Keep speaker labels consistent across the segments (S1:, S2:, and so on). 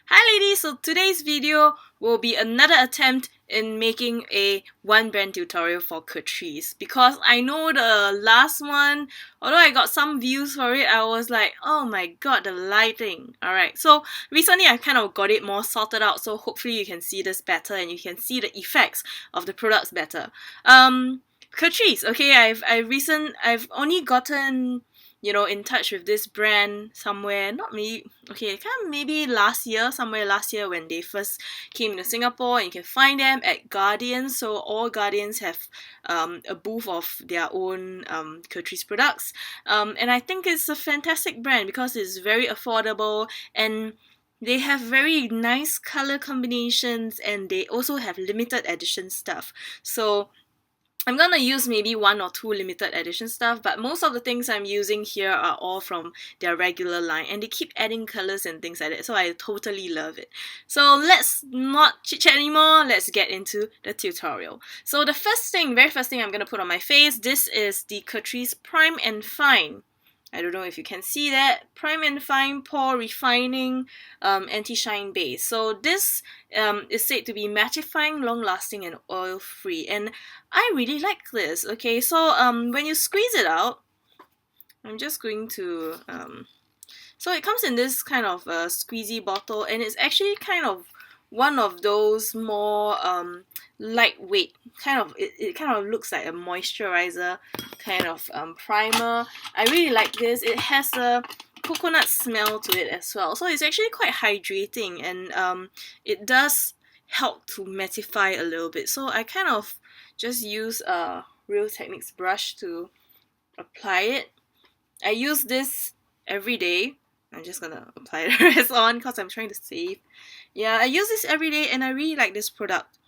S1: Hi ladies, so today's video will be another attempt in making a one brand tutorial for Catrice because I know the last one, although I got some views for it, I was like, oh my god, the lighting. Alright, so recently I kind of got it more sorted out, so hopefully you can see this better and you can see the effects of the products better. Catrice, okay, I've only gotten in touch with this brand somewhere, not maybe, okay, kind of maybe somewhere last year when they first came to Singapore, and you can find them at Guardians. So all Guardians have a booth of their own Catrice products. And I think it's a fantastic brand because it's very affordable and they have very nice color combinations and they also have limited edition stuff. So I'm gonna use maybe one or two limited edition stuff, but most of the things I'm using here are all from their regular line, and they keep adding colors and things like that, so I totally love it. So let's not chit chat anymore, let's get into the tutorial. So the very first thing I'm gonna put on my face, this is the Catrice Prime and Fine. I don't know if you can see that. Prime and Fine Pore Refining Anti-Shine Base. So this is said to be mattifying, long-lasting, and oil-free. And I really like this. Okay, so when you squeeze it out, I'm just going to... so it comes in this kind of squeezy bottle, and it's actually kind of one of those more lightweight it kind of looks like a moisturizer kind of primer. I really like this. It has a coconut smell to it as well, so it's actually quite hydrating, and it does help to mattify a little bit. So I kind of just use a Real Techniques brush to apply it. I use this every day. I'm just gonna apply the rest on because I'm trying to save. Yeah, I use this every day and I really like this product.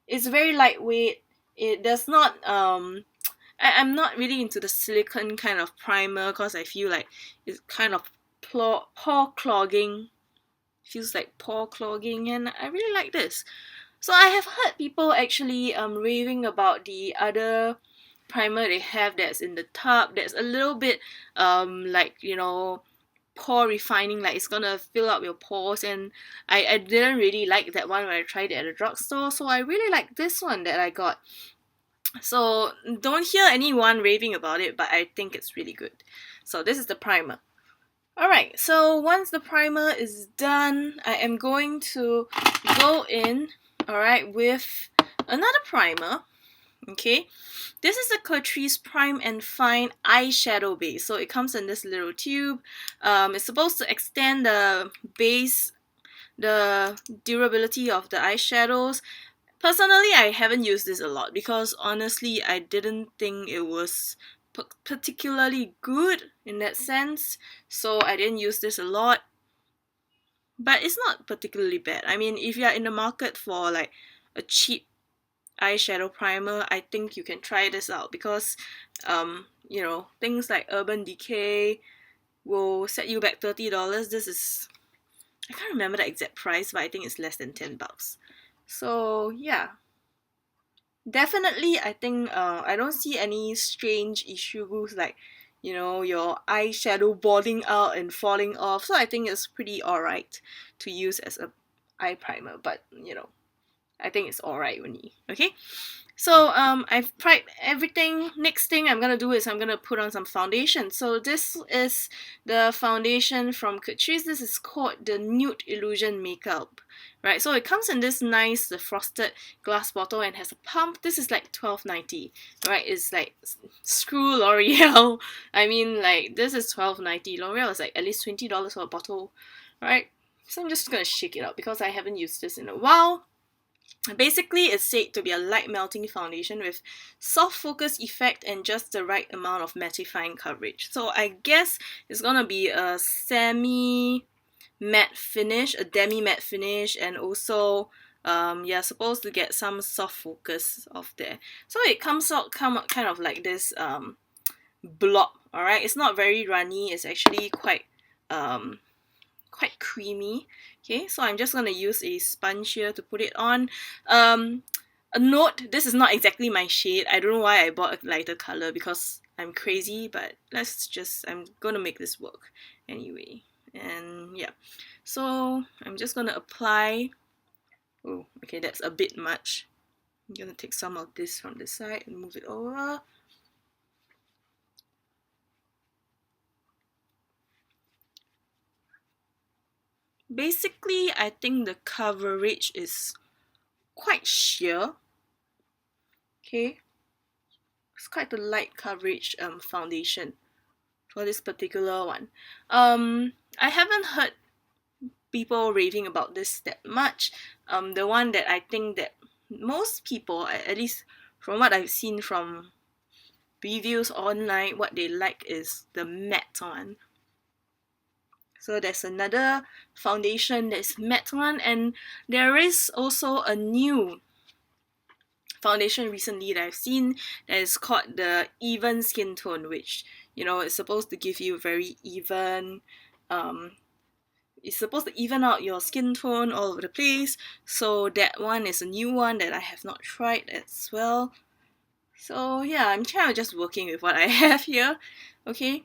S1: It's very lightweight. It does not I'm not really into the silicone kind of primer because I feel like it's kind of pore clogging. Feels like pore clogging, and I really like this. So I have heard people actually raving about the other primer they have that's in the tub that's a little bit like pore refining, like it's gonna fill up your pores, and I didn't really like that one when I tried it at the drugstore, so I really like this one that I got. So don't hear anyone raving about it, but I think it's really good. So this is the primer. Alright, so once the primer is done, I am going to go in, alright, with another primer. Okay, this is the Catrice Prime and Fine Eyeshadow Base. So it comes in this little tube. It's supposed to extend the base, the durability of the eyeshadows. Personally, I haven't used this a lot because honestly, I didn't think it was particularly good in that sense. So I didn't use this a lot. But it's not particularly bad. I mean, if you're in the market for like a cheap eyeshadow primer, I think you can try this out because things like Urban Decay will set you back $30. This is, I can't remember the exact price, but I think it's less than $10. So yeah, definitely I think I don't see any strange issues like your eyeshadow balling out and falling off, so I think it's pretty alright to use as a eye primer, but I think it's alright only. Okay, so I've tried everything. Next thing I'm gonna do is I'm gonna put on some foundation. So this is the foundation from Catrice. This is called the Nude Illusion Makeup. Right, so it comes in this nice frosted glass bottle and has a pump. This is like $12.90. Right, it's like screw L'Oreal. I mean, like, this is $12.90. L'Oreal is like at least $20 for a bottle. Right, so I'm just gonna shake it out because I haven't used this in a while. Basically, it's said to be a light melting foundation with soft focus effect and just the right amount of mattifying coverage. So I guess it's gonna be a semi-matte finish, a demi-matte finish, and also you're supposed to get some soft focus off there. So it comes out kind of like this blob. Alright, it's not very runny, it's actually quite creamy. Okay, so I'm just gonna use a sponge here to put it on. A note, this is not exactly my shade. I don't know why I bought a lighter color because I'm crazy, but I'm gonna make this work anyway. And yeah, so I'm just gonna apply. Oh, okay, that's a bit much. I'm gonna take some of this from this side and move it over. Basically, I think the coverage is quite sheer. Okay, it's quite a light coverage foundation for this particular one. I haven't heard people raving about this that much. The one that I think that most people, at least from what I've seen from reviews online, what they like is the matte one. So there's another foundation that's matte one, and there is also a new foundation recently that I've seen that is called the even skin tone, which is supposed to give you very even. It's supposed to even out your skin tone all over the place. So that one is a new one that I have not tried as well. So yeah, I'm kind of just working with what I have here. Okay.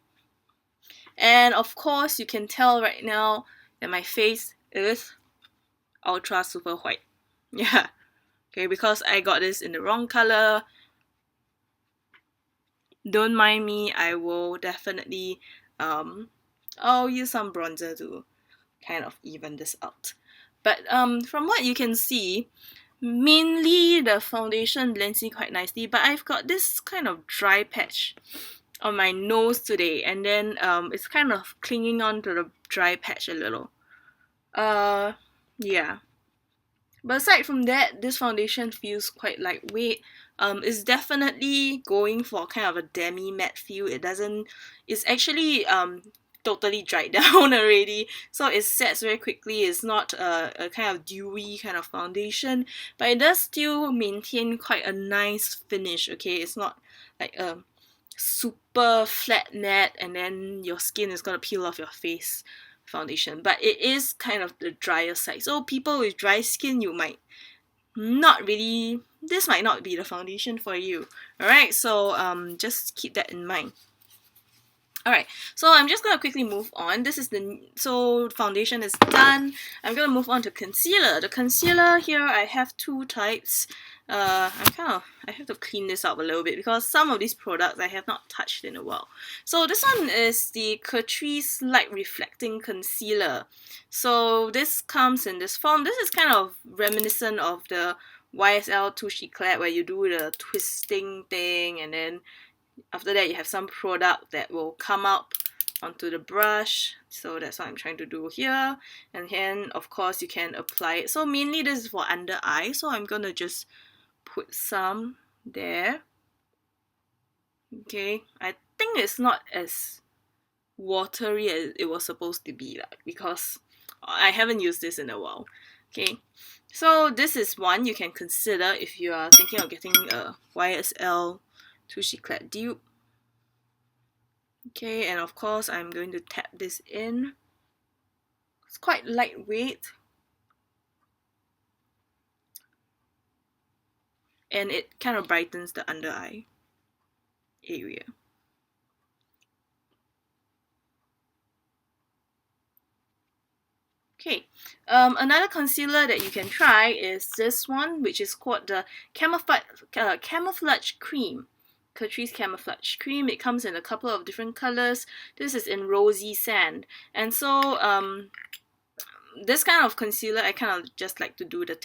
S1: And of course, you can tell right now that my face is ultra super white. Yeah. Okay, because I got this in the wrong color. Don't mind me, I will definitely I'll use some bronzer to kind of even this out. But from what you can see, mainly the foundation blends in quite nicely, but I've got this kind of dry patch on my nose today, and then it's kind of clinging on to the dry patch a little. Yeah. But aside from that, this foundation feels quite lightweight. It's definitely going for kind of a demi matte feel. It's actually totally dried down already, so it sets very quickly. It's not a kind of dewy kind of foundation, but it does still maintain quite a nice finish. Okay, it's not like a super flat matte and then your skin is gonna peel off your face foundation, but it is kind of the drier side. So people with dry skin, you might not really, this might not be the foundation for you. Alright, so just keep that in mind. Alright, so I'm just going to quickly move on. So foundation is done. I'm going to move on to concealer. The concealer here, I have two types. I have to clean this up a little bit because some of these products I have not touched in a while. So this one is the Catrice Light Reflecting Concealer. So this comes in this form. This is kind of reminiscent of the YSL Touche Eclat where you do the twisting thing, and then after that you have some product that will come up onto the brush. So that's what I'm trying to do here. And then of course you can apply it. So mainly this is for under eye, so I'm gonna just put some there. Okay, I think it's not as watery as it was supposed to be, because I haven't used this in a while. Okay, so this is one you can consider if you are thinking of getting a YSL Touche Eclat dupe. Okay, and of course I'm going to tap this in. It's quite lightweight, and it kind of brightens the under eye area. Okay, another concealer that you can try is this one, which is called the Camouflage Cream. Catrice Camouflage Cream. It comes in a couple of different colors. This is in Rosy Sand. And so this kind of concealer, I kind of just like to do the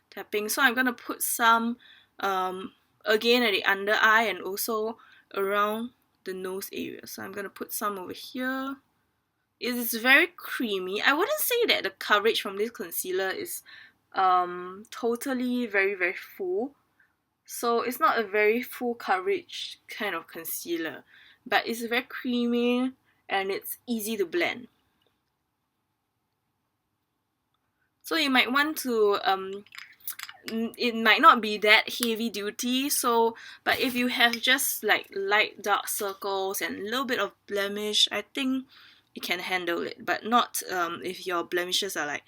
S1: tapping. So I'm going to put some again at the under eye and also around the nose area. So I'm going to put some over here. It is very creamy. I wouldn't say that the coverage from this concealer is totally very full. So it's not a very full coverage kind of concealer, but it's very creamy and it's easy to blend. So you might want to it might not be that heavy duty, but if you have just like light dark circles and a little bit of blemish, I think you can handle it, but not if your blemishes are like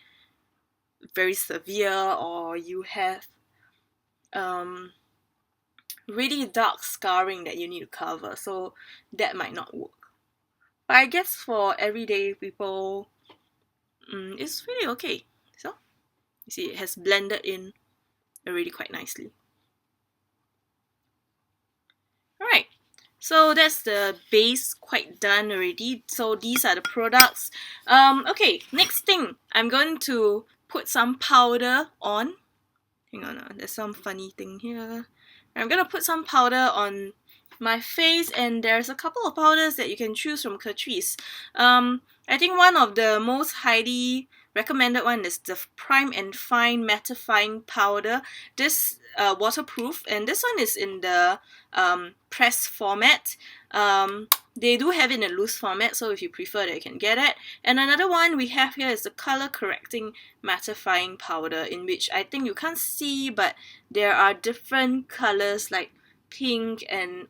S1: very severe or you have really dark scarring that you need to cover, so that might not work. But I guess for everyday people, it's really okay. So, you see, it has blended in already quite nicely. Alright, so that's the base quite done already. So these are the products. Okay, next thing, I'm going to put some powder on. Hang on, there's some funny thing here. I'm gonna put some powder on my face, and there's a couple of powders that you can choose from Catrice. I think one of the most highly recommended one is the Prime and Fine Mattifying Powder. This waterproof, and this one is in the press format. They do have it in a loose format, so if you prefer that, you can get it. And another one we have here is the color correcting mattifying powder, in which I think you can't see, but there are different colors like pink and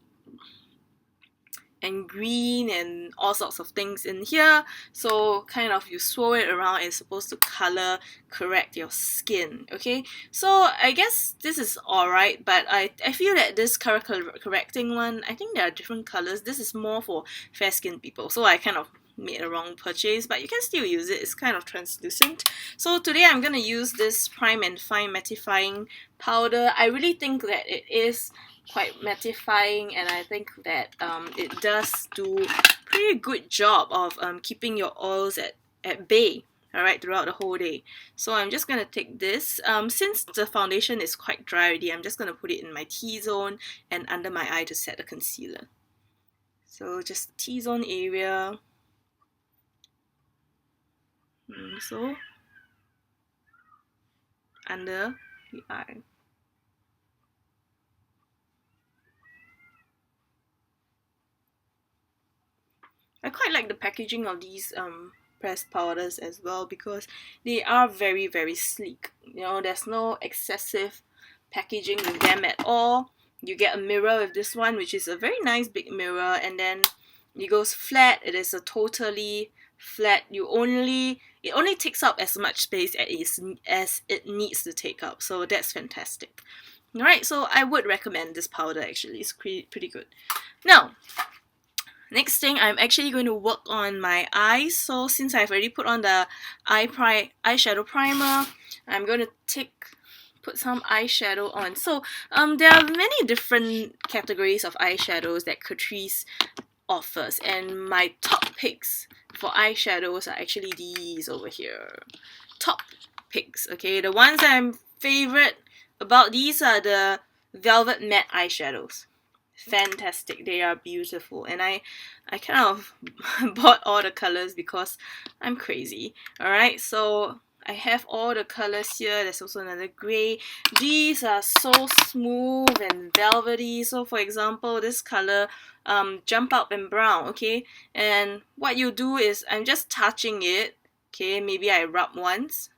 S1: green and all sorts of things in here. So kind of you swirl it around, it's supposed to color correct your skin. Okay, so I guess this is alright, but I feel that this color correcting one, I think there are different colors. This is more for fair skinned people, so I kind of made a wrong purchase, but you can still use it. It's kind of translucent. So today I'm gonna use this Prime and Fine Mattifying Powder. I really think that it is quite mattifying, and I think that it does do pretty good job of keeping your oils at bay, alright, throughout the whole day. So I'm just gonna take this. Since the foundation is quite dry already, I'm just gonna put it in my T-zone and under my eye to set the concealer. So just T-zone area. So under the eye. I quite like the packaging of these pressed powders as well, because they are very, very sleek. You know, there's no excessive packaging with them at all. You get a mirror with this one, which is a very nice big mirror, and then it goes flat. It is a totally flat. It only takes up as much space as it needs to take up, so that's fantastic. Alright, so I would recommend this powder actually. It's pretty good. Now, next thing, I'm actually going to work on my eyes. So since I've already put on the eyeshadow primer, I'm going to put some eyeshadow on. So there are many different categories of eyeshadows that Catrice offers, and my top picks for eyeshadows are actually these over here. Top picks, okay? The ones that I'm favorite about these are the Velvet Matte eyeshadows. Fantastic, they are beautiful, and I kind of bought all the colors because I'm crazy. Alright, so I have all the colors here. There's also another grey. These are so smooth and velvety. So for example, this color, Jump Up in Brown, okay? And what you do is, I'm just touching it, okay? Maybe I rub once.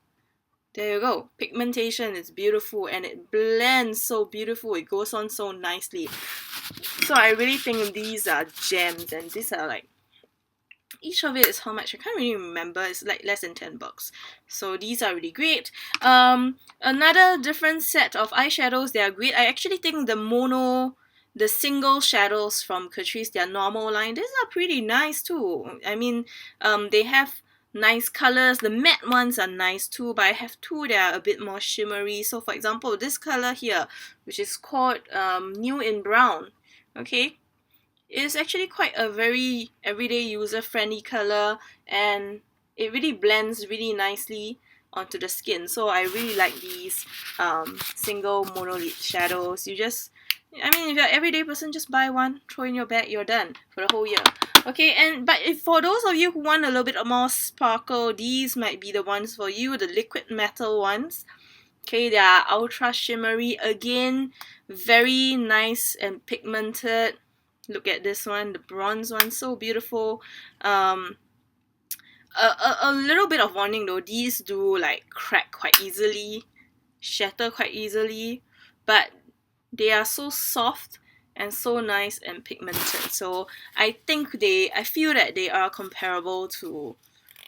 S1: There you go. Pigmentation is beautiful, and it blends so beautiful. It goes on so nicely. So I really think these are gems, and these are like, each of it is how much? I can't really remember. It's like less than 10 bucks. So these are really great. Another different set of eyeshadows, they are great. I actually think the single shadows from Catrice, their normal line, these are pretty nice too. I mean, they have nice colors. The matte ones are nice too, but I have two that are a bit more shimmery. So for example, this color here, which is called New in Brown, okay? It's actually quite a very everyday user-friendly color, and it really blends really nicely onto the skin. So I really like these single monolith shadows. If you're an everyday person, just buy one, throw in your bag, you're done for the whole year. Okay, but if for those of you who want a little bit more sparkle, these might be the ones for you, the liquid metal ones. Okay, they are ultra shimmery, again, very nice and pigmented. Look at this one, the bronze one, so beautiful. A little bit of warning though, these do like crack quite easily, shatter quite easily, but they are so soft and so nice and pigmented. So I feel that they are comparable to,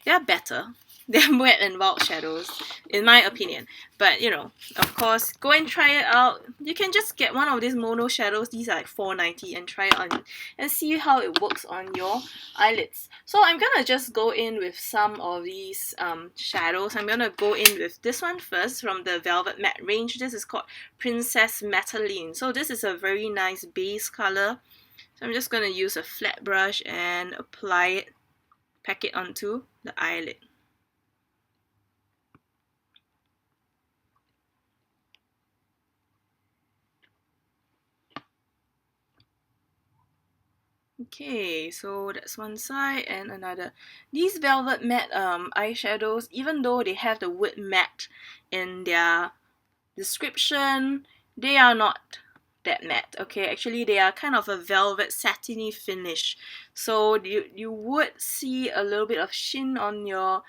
S1: they are better than Wet n Wild shadows, in my opinion. But you know, of course, go and try it out. You can just get one of these mono shadows. These are like $4.90 and try it on and see how it works on your eyelids. So I'm gonna just go in with some of these shadows. I'm gonna go in with this one first from the Velvet Matte range. This is called Princess Metaline. So this is a very nice base color. So I'm just gonna use a flat brush and apply it, pack it onto the eyelid. Okay, so that's one side and another. These Velvet Matte eyeshadows, even though they have the word matte in their description, they are not that matte. Okay, actually they are kind of a velvet satiny finish. So you would see a little bit of sheen on your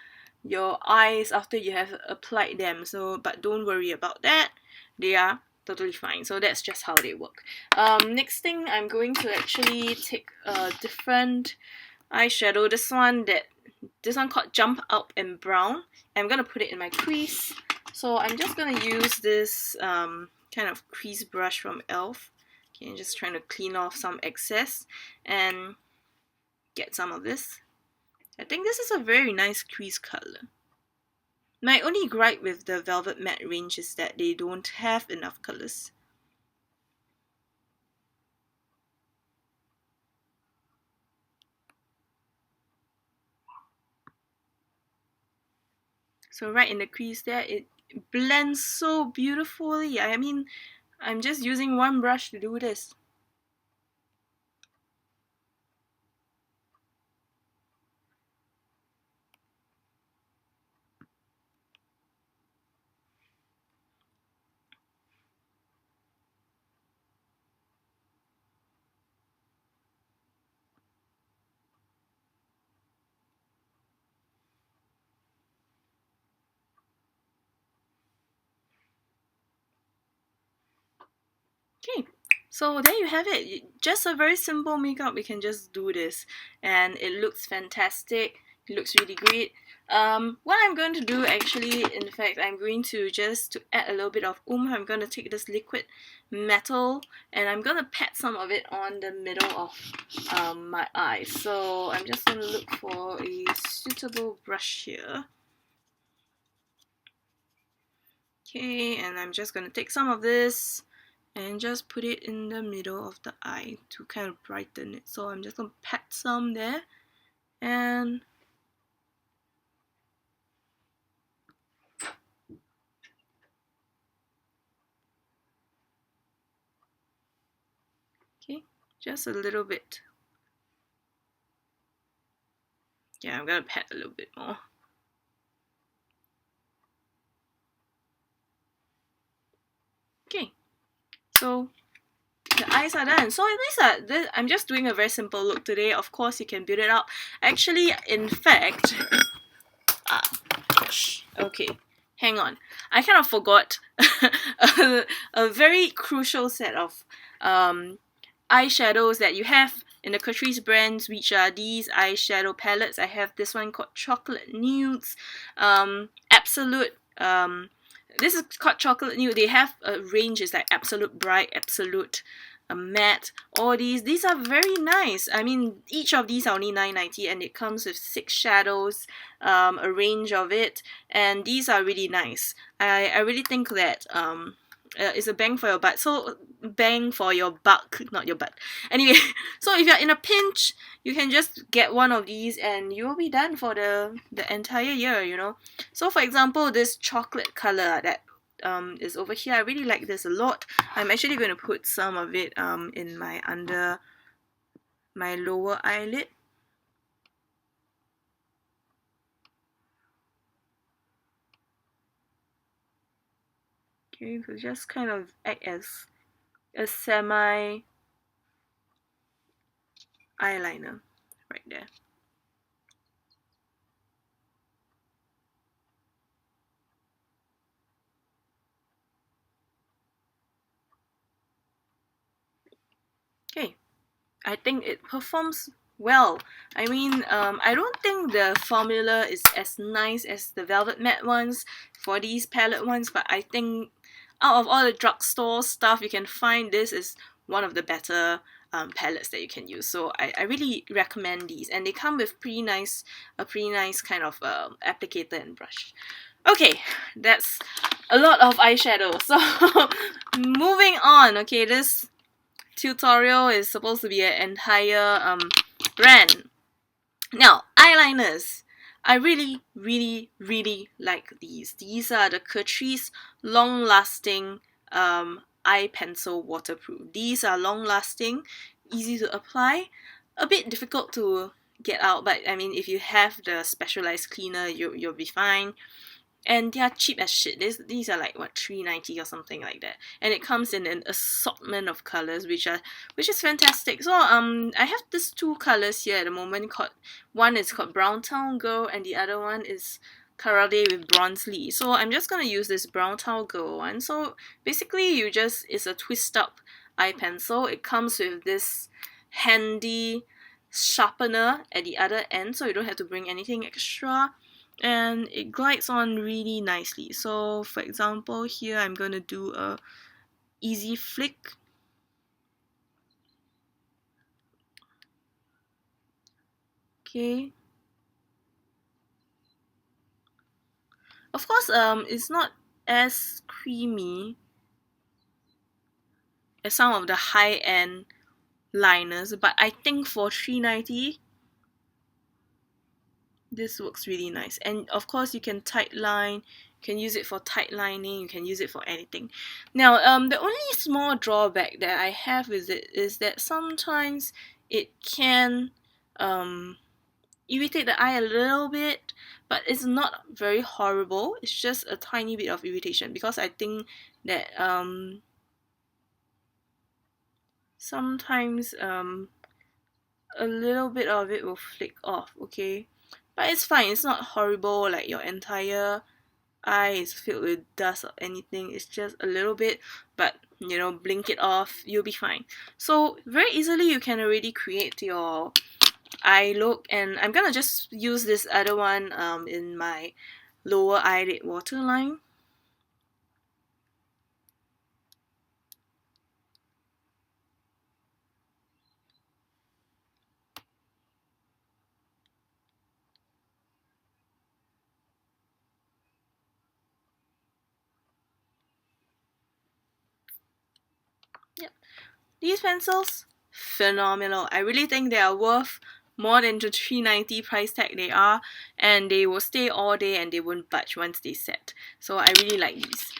S1: eyes after you have applied them. So but don't worry about that. They are totally fine. So that's just how they work. Next thing, I'm going to actually take a different eyeshadow. This one called Jump Out in Brown. I'm gonna put it in my crease. So I'm just gonna use this kind of crease brush from e.l.f. Okay, just trying to clean off some excess and get some of this. I think this is a very nice crease color. My only gripe with the Velvet Matte range is that they don't have enough colors. So right in the crease there, it blends so beautifully. I mean, I'm just using one brush to do this. Okay, so there you have it. Just a very simple makeup. We can just do this and it looks fantastic. It looks really great. What I'm going to do actually, in fact, I'm going to just to add a little bit of I'm going to take this liquid metal and I'm going to pat some of it on the middle of my eye. So I'm just going to look for a suitable brush here. Okay, and I'm just going to take some of this and just put it in the middle of the eye to kind of brighten it. So I'm just going to pat some there and okay, just a little bit. Yeah, I'm going to pat a little bit more. Okay, so the eyes are done. So I'm just doing a very simple look today. Of course, you can build it up. Actually, in fact, okay, hang on. I kind of forgot a very crucial set of eyeshadows that you have in the Catrice brands, which are these eyeshadow palettes. I have this one called Chocolate Nudes, Absolute. This is called Chocolate Nude. They have a range, is like Absolute Bright, Absolute Matte. All these are very nice. I mean, each of these are only $9.90 and it comes with 6 shadows, a range of it, and these are really nice. I really think that it's a bang for your butt. So bang for your buck, not your butt. Anyway, so if you're in a pinch, you can just get one of these and you will be done for the entire year, you know. So for example, this chocolate color that is over here, I really like this a lot. I'm actually going to put some of it in my under my lower eyelid. Okay, so just kind of act as a semi eyeliner right there. Okay, I think it performs well. I mean, I don't think the formula is as nice as the Velvet Matte ones for these palette ones, but I think out of all the drugstore stuff you can find, this is one of the better palettes that you can use. So I really recommend these, and they come with a pretty nice kind of applicator and brush. Okay, that's a lot of eyeshadow. So moving on. Okay, this tutorial is supposed to be an entire brand. Now, eyeliners. I really, really, really like these. These are the Catrice long-lasting eye pencil waterproof. These are long-lasting, easy to apply, a bit difficult to get out, but I mean, if you have the specialized cleaner, you'll be fine. And they are cheap as shit. These are like what, $3.90 or something like that, and it comes in an assortment of colors, which is fantastic. So I have these two colors here at the moment. One is called Brown Town Girl, and the other one is Karate with Bronze Lee. So I'm just gonna use this Brown Town Girl one. So basically, it's a twist up eye pencil. It comes with this handy sharpener at the other end, so you don't have to bring anything extra, and it glides on really nicely. So for example, here I'm going to do a easy flick. Okay. Of course, it's not as creamy as some of the high-end liners, but I think for $3.90, this works really nice. And of course, you can tight line, you can use it for tight lining, you can use it for anything. Now, the only small drawback that I have with it is that sometimes it can irritate the eye a little bit, but it's not very horrible. It's just a tiny bit of irritation, because I think that sometimes a little bit of it will flick off, okay? But it's fine, it's not horrible like your entire eye is filled with dust or anything. It's just a little bit, but you know, blink it off, you'll be fine. So very easily you can already create your eye look, and I'm gonna just use this other one in my lower eyelid waterline. Yep. These pencils, phenomenal. I really think they are worth more than the $3.90 price tag they are, and they will stay all day and they won't budge once they set. So I really like these.